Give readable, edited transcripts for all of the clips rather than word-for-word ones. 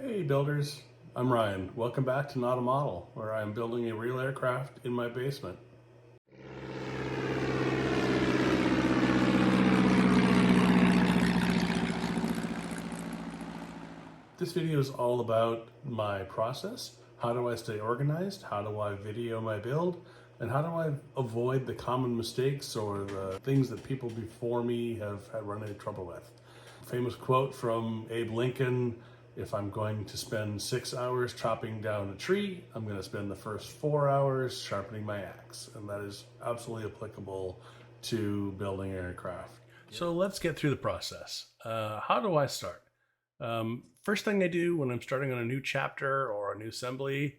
Hey builders, I'm Ryan. Welcome back to Not a Model, where I'm building a real aircraft in my basement. This video is all about my process. How do I stay organized? How do I video my build? And how do I avoid the common mistakes or the things that people before me have run into trouble with? Famous quote from Abe Lincoln: if I'm going to spend 6 hours chopping down a tree, I'm going to spend the first 4 hours sharpening my axe. And that is absolutely applicable to building aircraft. So let's get through the process. How do I start? First thing I do when I'm starting on a new chapter or a new assembly,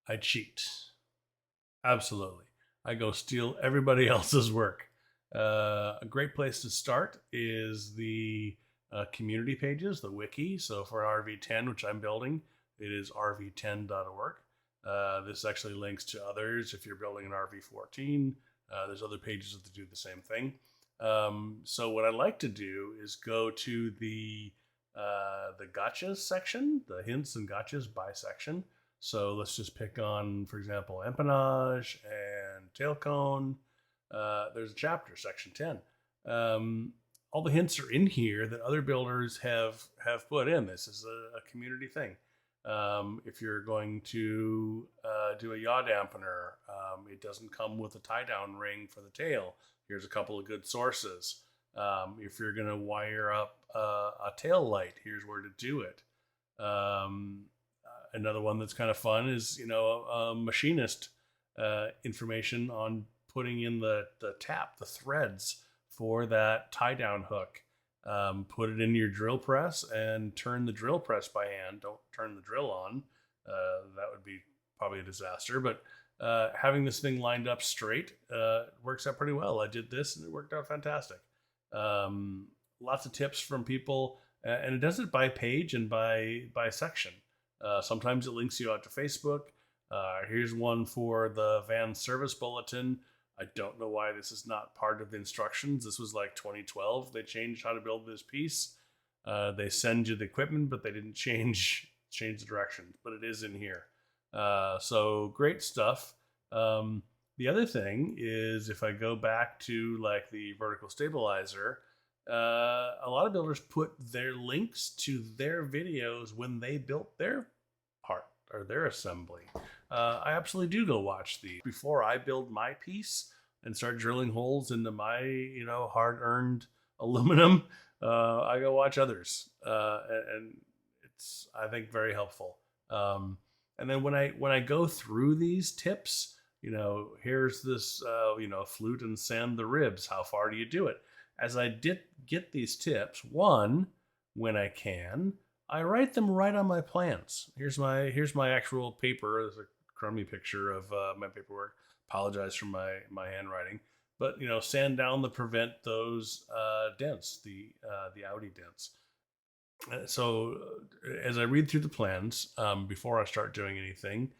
I cheat. Absolutely. I go steal everybody else's work. A great place to start is the community pages, the wiki. So for RV-10, which I'm building, it is rv10.org. This actually links to others. If you're building an RV-14, there's other pages that do the same thing. So what I like to do is go to the gotchas section, the hints and gotchas by section. So let's just pick on, for example, empennage and tail cone. There's a chapter, section 10. All the hints are in here that other builders have put in. This is a community thing. If you're going to do a yaw dampener, it doesn't come with a tie-down ring for the tail. Here's a couple of good sources. If you're going to wire up a tail light, here's where to do it. Another one that's kind of fun is, a machinist information on putting in the threads for that tie-down hook. Put it in your drill press and turn the drill press by hand. Don't turn the drill on. That would be probably a disaster. But having this thing lined up straight works out pretty well. I did this and it worked out fantastic. Lots of tips from people, and it does it by page and by section. Sometimes it links you out to Facebook. Here's one for the van service bulletin. I don't know why this is not part of the instructions. This was like 2012. They changed how to build this piece. They send you the equipment, but they didn't change the directions. But it is in here. So great stuff. The other thing is, if I go back to like the vertical stabilizer, a lot of builders put their links to their videos when they built their part or their assembly. I absolutely do go watch these before I build my piece and start drilling holes into my, hard-earned aluminum. I go watch others, and it's, I think, very helpful. And then when I go through these tips, here's this, flute and sand the ribs. How far do you do it? As I get these tips, one, when I can, I write them right on my plans. Here's my actual paper. There's a crummy picture of my paperwork. Apologize for my handwriting, but sand down to prevent those dents, the Audi dents. So as I read through the plans before I start doing anything,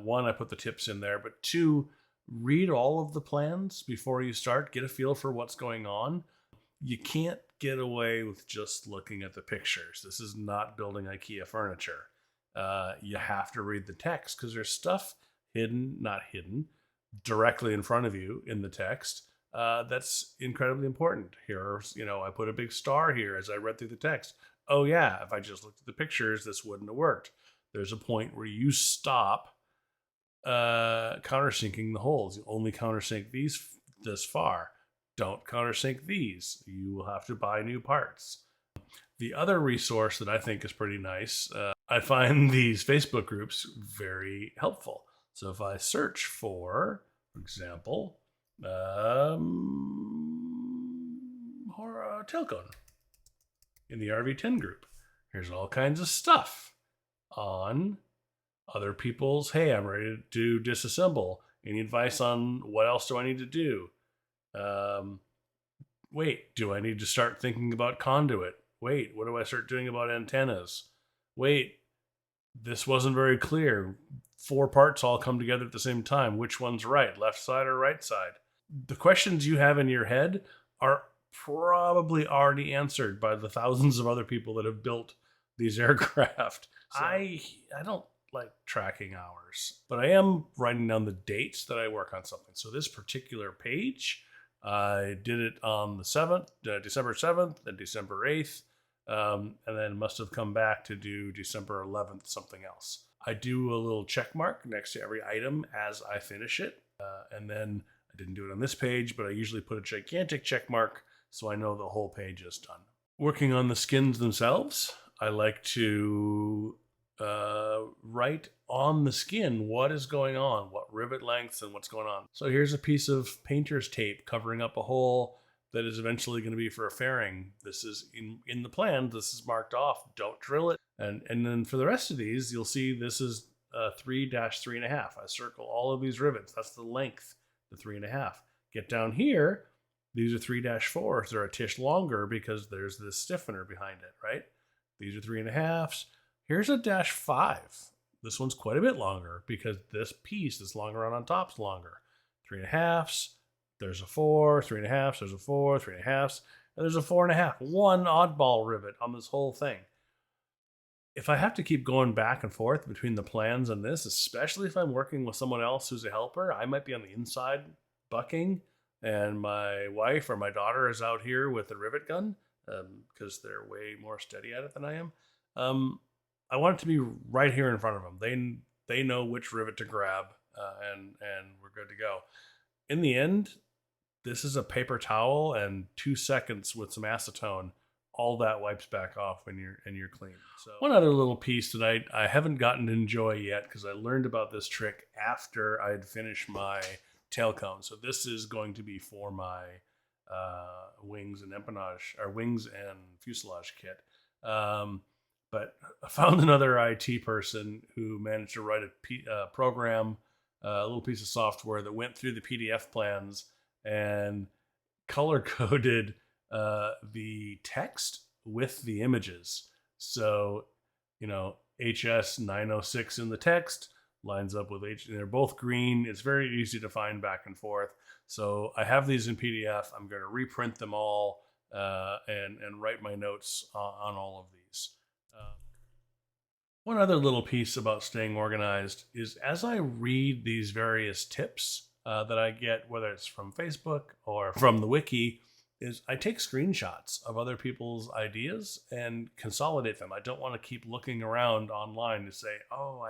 one, I put the tips in there, but two, read all of the plans before you start. Get a feel for what's going on. You can't get away with just looking at the pictures. This is not building IKEA furniture. You have to read the text because there's stuff not hidden, directly in front of you in the text. That's incredibly important. Here's, I put a big star here as I read through the text. Oh yeah, if I just looked at the pictures, this wouldn't have worked. There's a point where you stop countersinking the holes. You only countersink these this far. Don't countersink these. You will have to buy new parts. The other resource that I think is pretty nice, I find these Facebook groups very helpful. So if I search for example, tail cone in the RV-10 group, here's all kinds of stuff on other people's, hey, I'm ready to disassemble. Any advice on what else do I need to do? Wait, do I need to start thinking about conduit? Wait, what do I start doing about antennas? Wait, this wasn't very clear. 4 parts all come together at the same time. Which one's right, left side or right side? The questions you have in your head are probably already answered by the thousands of other people that have built these aircraft. So, I don't like tracking hours, but I am writing down the dates that I work on something. So this particular page, I did it on the 7th, December 7th and December 8th, and then must have come back to do December 11th, something else. I do a little check mark next to every item as I finish it. And then I didn't do it on this page, but I usually put a gigantic check mark so I know the whole page is done. Working on the skins themselves, I like to write on the skin what is going on, what rivet lengths and what's going on. So here's a piece of painter's tape covering up a hole that is eventually going to be for a fairing. This is in the plan. This is marked off. Don't drill it. And then for the rest of these, you'll see this is 3-3.5. I circle all of these rivets. That's the length, the 3.5. Get down here. These are 3-4s. They're a tish longer because there's this stiffener behind it, right? These are 3.5s. Here's a -5. This one's quite a bit longer because this piece, this longer run on top, is longer. 3.5s. There's a 4, 3.5s. There's a 4, 3.5s. And there's a 4.5. One oddball rivet on this whole thing. If I have to keep going back and forth between the plans and this, especially if I'm working with someone else who's a helper, I might be on the inside bucking, and my wife or my daughter is out here with the rivet gun because they're way more steady at it than I am. I want it to be right here in front of them. They know which rivet to grab, and we're good to go. In the end, this is a paper towel and 2 seconds with some acetone. All that wipes back off when you're clean. So one other little piece that I haven't gotten to enjoy yet because I learned about this trick after I'd finished my tail cone. So this is going to be for my wings and empennage, or wings and fuselage kit. But I found another IT person who managed to write a program, a little piece of software that went through the PDF plans and color coded the text with the images. So, HS 906 in the text lines up with they're both green. It's very easy to find back and forth. So I have these in PDF. I'm going to reprint them all and write my notes on all of these. One other little piece about staying organized is as I read these various tips that I get, whether it's from Facebook or from the wiki, is I take screenshots of other people's ideas and consolidate them. I don't want to keep looking around online to say, oh,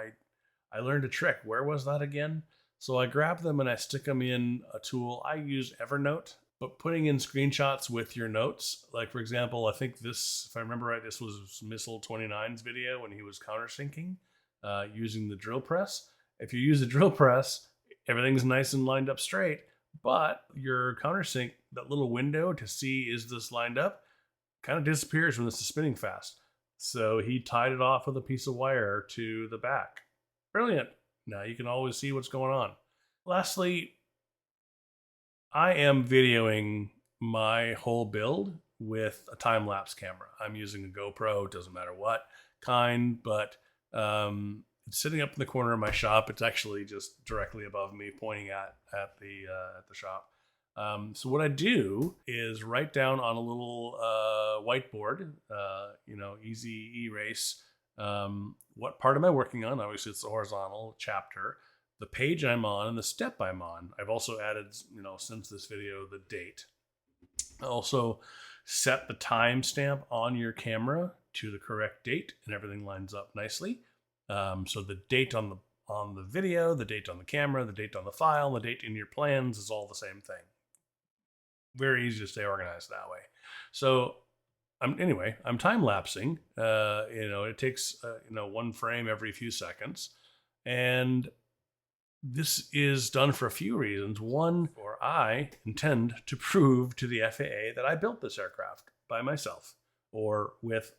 I learned a trick. Where was that again? So I grab them and I stick them in a tool. I use Evernote, but putting in screenshots with your notes, like for example, I think this, if I remember right, this was Missile 29's video when he was countersinking using the drill press. If you use the drill press, everything's nice and lined up straight, but your countersink, that little window to see is this lined up, kind of disappears when this is spinning fast. So he tied it off with a piece of wire to the back. Brilliant. Now you can always see what's going on. Lastly, I am videoing my whole build with a time-lapse camera. I'm using a GoPro, doesn't matter what kind, but it's sitting up in the corner of my shop. It's actually just directly above me, pointing at the shop. So what I do is write down on a little whiteboard, easy erase, what part am I working on? Obviously, it's the horizontal chapter, the page I'm on, and the step I'm on. I've also added, since this video, the date. I also set the timestamp on your camera to the correct date, and everything lines up nicely. So the date on the video, the date on the camera, the date on the file, the date in your plans is all the same thing. Very easy to stay organized that way. So I'm time lapsing. It takes one frame every few seconds, and this is done for a few reasons. One, or I intend to prove to the FAA that I built this aircraft by myself or with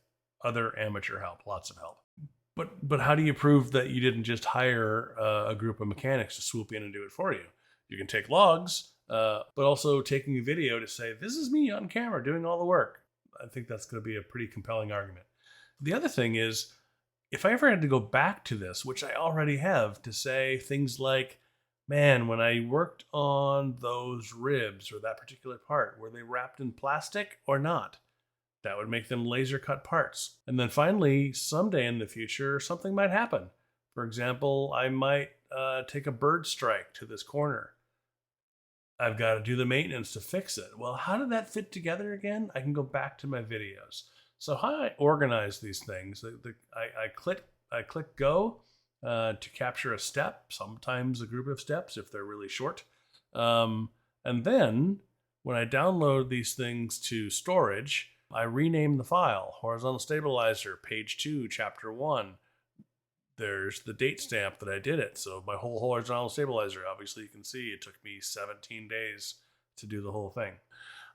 other amateur help, lots of help. But how do you prove that you didn't just hire a group of mechanics to swoop in and do it for you? You can take logs, but also taking a video to say, this is me on camera doing all the work. I think that's going to be a pretty compelling argument. The other thing is, if I ever had to go back to this, which I already have, to say things like, man, when I worked on those ribs or that particular part, were they wrapped in plastic or not? That would make them laser cut parts. And then finally, someday in the future, something might happen. For example, I might take a bird strike to this corner. I've got to do the maintenance to fix it. Well, how did that fit together again? I can go back to my videos. So how I organize these things, I click go to capture a step, sometimes a group of steps if they're really short. And then when I download these things to storage, I rename the file, horizontal stabilizer, page 2, chapter 1. There's the date stamp that I did it. So my whole horizontal stabilizer, obviously you can see it took me 17 days to do the whole thing.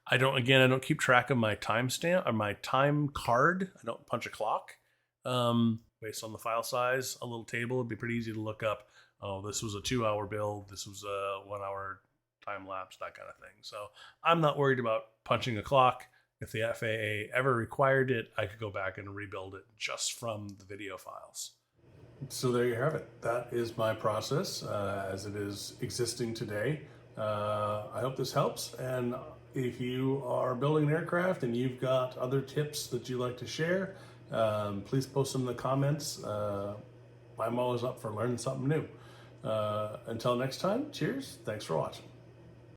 I don't keep track of my timestamp or my time card. I don't punch a clock. Based on the file size, a little table would be pretty easy to look up. Oh, this was a 2-hour build. This was a 1-hour time lapse, that kind of thing. So I'm not worried about punching a clock. If the FAA ever required it, I could go back and rebuild it just from the video files. So there you have it. That is my process as it is existing today. I hope this helps. And if you are building an aircraft and you've got other tips that you'd like to share, please post them in the comments. I'm always up for learning something new. Until next time, cheers. Thanks for watching.